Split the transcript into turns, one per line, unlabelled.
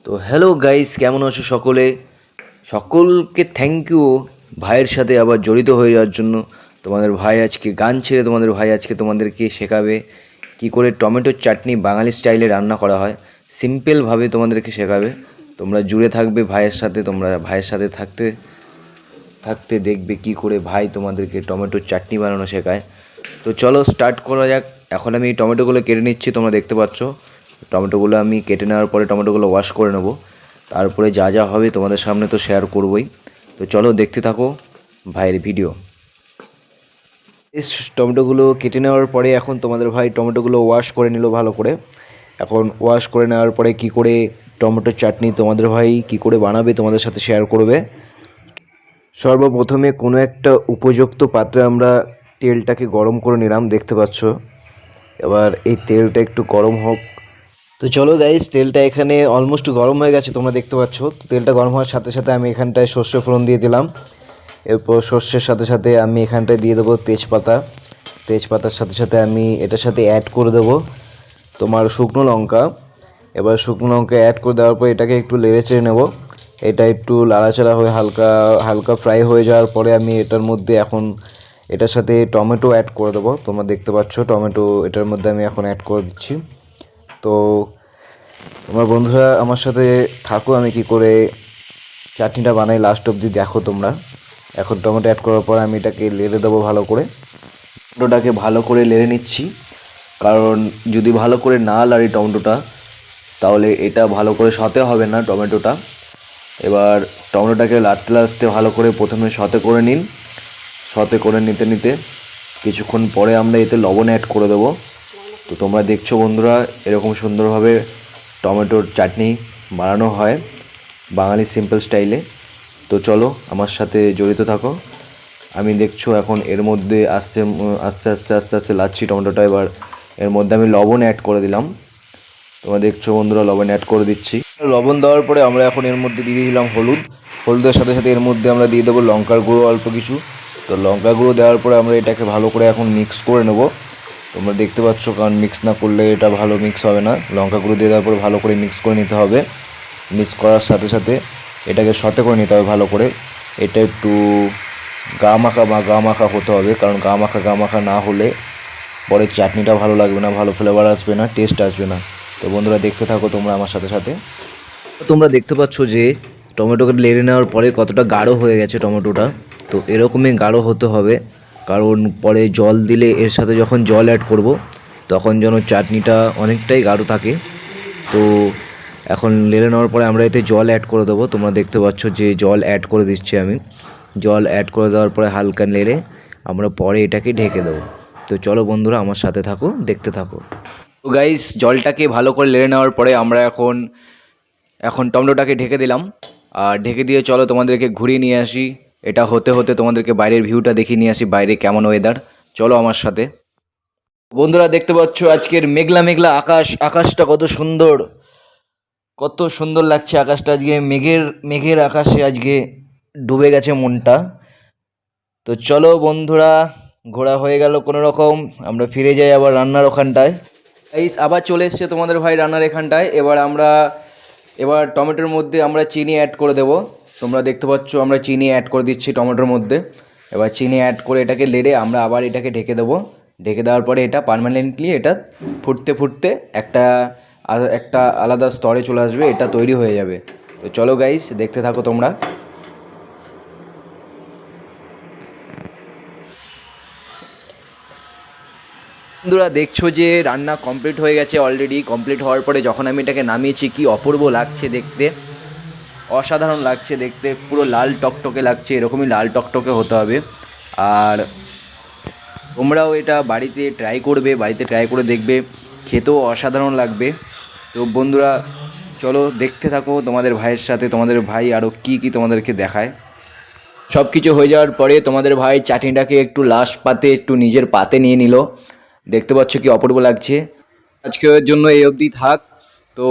তো hello guys, কেমন আছো সকলে? সকলকে থ্যাংক ইউ ভাইয়ের সাথে আবার জড়িত হয়ে যাওয়ার জন্য। তোমাদের ভাই আজকে গান ছেড়ে তোমাদের ভাই আজকে তোমাদেরকে শেখাবে কি করে টমেটোর চাটনি বাঙালি স্টাইলে রান্না করা হয়। সিম্পলভাবে তোমাদেরকে শেখাবে। তোমরা জুড়ে থাকবে ভাইয়ের সাথে, তোমরা ভাইয়ের সাথে থাকতে থাকতে দেখবে কি করে ভাই তোমাদেরকে টমেটোর চাটনি বানানো শেখায়। তো চলো স্টার্ট করা যাক। এখন আমি এই টমেটোগুলো কেটে নিচ্ছি, তোমরা দেখতে পাচ্ছ। টমেটোগুলো আমি কেটে নেওয়ার পরে টমেটোগুলো ওয়াশ করে নেব। তারপরে যা যা হবে তোমাদের সামনে তো শেয়ার করবই। তো চলো দেখতে থাকো ভাইয়ের ভিডিও। এই টমেটোগুলো কেটে নেওয়ার পরে এখন তোমাদের ভাই টমেটোগুলো ওয়াশ করে নিল ভালো করে। এখন ওয়াশ করে নেওয়ার পরে কি করে টমেটোর চাটনি তোমাদের ভাই কি করে বানাবে তোমাদের সাথে শেয়ার করবে। সর্বপ্রথমে কোনো একটা উপযুক্ত পাত্রে আমরা তেলটাকে গরম করে নিলাম, দেখতে পাচ্ছ। এবার এই তেলটা একটু গরম হোক। তো চলো গাইস, তেলটা এখানে অলমোস্ট গরম হয়ে গেছে, তোমরা দেখতে পাচ্ছ। তো তেলটা গরম হওয়ার সাথে সাথে আমি এখানটায় সর্ষে ফোড়ন দিয়ে দিলাম। এরপর সর্ষের সাথে সাথে আমি এখানটায় দিয়ে দেবো তেজপাতা। তেজপাতার সাথে সাথে আমি এটার সাথে অ্যাড করে দেবো তোমার শুকনো লঙ্কা। এবার শুকনো লঙ্কা অ্যাড করে দেওয়ার পর এটাকে একটু নেড়ে চেড়ে নেবো। এটা একটু লাড়াচাড়া হয়ে হালকা হালকা ফ্রাই হয়ে যাওয়ার পরে আমি এটার মধ্যে এখন এটার সাথে টমেটো অ্যাড করে দেবো। তোমরা দেখতে পাচ্ছ টমেটো এটার মধ্যে আমি এখন অ্যাড করে দিচ্ছি। তো তোমার বন্ধুরা আমার সাথে থাকো, আমি কি করে চাটনিটা বানাই লাস্ট অবধি দেখো তোমরা। এখন টমেটো অ্যাড করার পর আমি এটাকে নেড়ে দেবো ভালো করে। টমেটোটাকে ভালো করে নেড়ে নিচ্ছি, কারণ যদি ভালো করে না নাড়ি টমেটোটা তাহলে এটা ভালো করে সতে হবে না টমেটোটা। এবার টমেটোটাকে লাড়তে লাড়তে ভালো করে প্রথমে সতে করে নিন। সতে করে নিতে নিতে কিছুক্ষণ পরে আমরা এতে লবণ অ্যাড করে দেবো। তো তোমরা দেখছো বন্ধুরা, এরকম সুন্দরভাবে টমেটোর চাটনি বানানো হয় বাঙালি সিম্পল স্টাইলে। তো চলো আমার সাথে জড়িত থাকো। আমি দেখছো এখন এর মধ্যে আস্তে আস্তে আস্তে আস্তে আস্তে লাচ্ছি টমেটোটা। এবার এর মধ্যে আমি লবণ অ্যাড করে দিলাম। তোমরা দেখছো বন্ধুরা, লবণ অ্যাড করে দিচ্ছি। লবণ দেওয়ার পরে আমরা এখন এর মধ্যে দিয়ে দিলাম হলুদ। হলুদের সাথে সাথে এর মধ্যে আমরা দিয়ে দেবো লঙ্কার গুঁড়ো অল্প কিছু। তো লঙ্কা গুঁড়ো দেওয়ার পরে আমরা এটাকে ভালো করে এখন মিক্স করে নেব। তোমরা দেখতে পাচ্ছ, কারণ মিক্স না করলে এটা ভালো মিক্স হবে না। লঙ্কা গুঁড়ো দিয়ে দেওয়ার পরে ভালো করে মিক্স করে নিতে হবে। মিক্স করার সাথে সাথে এটাকে সতে করে নিতে হবে ভালো করে। এটা একটু গা মাখা হতে হবে, কারণ গা মাখা না হলে পরে চাটনিটা ভালো লাগবে না, ভালো ফ্লেভার আসবে না, টেস্ট আসবে না। তো বন্ধুরা দেখতে থাকো তোমরা আমার সাথে সাথে। তোমরা দেখতে পাচ্ছ যে টমেটোকে লেড়ে নেওয়ার পরে কতটা গাঢ় হয়ে গেছে টমেটোটা। তো এরকমই গাঢ় হতে হবে, কারণ পরে জল দিলে এর সাথে যখন জল অ্যাড করব তখন যেন চাটনিটা অনেকটাই গাঢ় থাকে। তো এখন লেড়ে নেওয়ার পরে আমরা এতে জল অ্যাড করে দেবো। তোমরা দেখতে পাচ্ছ যে জল অ্যাড করে দিচ্ছি আমি। জল অ্যাড করে দেওয়ার পরে হালকা নেড়ে আমরা পরে এটাকে ঢেকে দেবো। তো চলো বন্ধুরা আমার সাথে থাকো, দেখতে থাকো। তো গাইস, জলটাকে ভালো করে লেড়ে নেওয়ার পরে আমরা এখন এখন টমেটোটাকে ঢেকে দিলাম। আর ঢেকে দিয়ে চলো তোমাদেরকে ঘুরিয়ে নিয়ে আসি। এটা হতে হতে তোমাদেরকে বাইরের ভিউটা দেখিয়ে নিয়ে আসি, বাইরে কেমন ওয়েদার। চলো আমার সাথে। বন্ধুরা দেখতে পাচ্ছ আজকের মেঘলা মেঘলা আকাশ। আকাশটা কত সুন্দর, কত সুন্দর লাগছে আকাশটা আজকে। মেঘের মেঘের আকাশে আজকে ডুবে গেছে মনটা। তো চলো বন্ধুরা, ঘোরা হয়ে গেল কোনো রকম। আমরা ফিরে যাই আবার রান্নার ওখানটায়। এই আবার চলে এসছে তোমাদের ভাই রান্নার এখানটায়। এবার টমেটোর মধ্যে আমরা চিনি অ্যাড করে দেব। তোমরা দেখতে পাচ্ছ আমরা চিনি অ্যাড করে দিচ্ছি টমেটোর মধ্যে। এবার চিনি অ্যাড করে এটাকে লেড়ে আমরা আবার এটাকে ঢেকে দেবো। ঢেকে দেওয়ার পরে এটা পার্মানেন্টলি এটা ফুটতে ফুটতে একটা আলাদা স্তরে চলে আসবে, এটা তৈরি হয়ে যাবে। তো চলো গাইস, দেখতে থাকো তোমরা। বন্ধুরা দেখছো যে রান্না কমপ্লিট হয়ে গেছে অলরেডি। কমপ্লিট হওয়ার পরে যখন আমি এটাকে নামিয়েছি, কি অপূর্ব লাগছে দেখতে, অসাধারণ লাগছে দেখতে, পুরো লাল টকটকে লাগছে। এরকমই লাল টকটকে হতে হবে। আর তোমরাও এটা বাড়িতে ট্রাই করবে, বাড়িতে ট্রাই করে দেখবে, খেতেও অসাধারণ লাগবে। তো বন্ধুরা চলো দেখতে থাকো তোমাদের ভাইয়ের সাথে। তোমাদের ভাই আরও কী কী তোমাদেরকে দেখায়। সব কিছু হয়ে যাওয়ার পরে তোমাদের ভাই চাটনিটাকে একটু লাস্ট পাতে একটু নিজের পাতে নিয়ে নিল। দেখতে পাচ্ছ কি অপূর্ব লাগছে। আজকের জন্য এই অবধি থাক। তো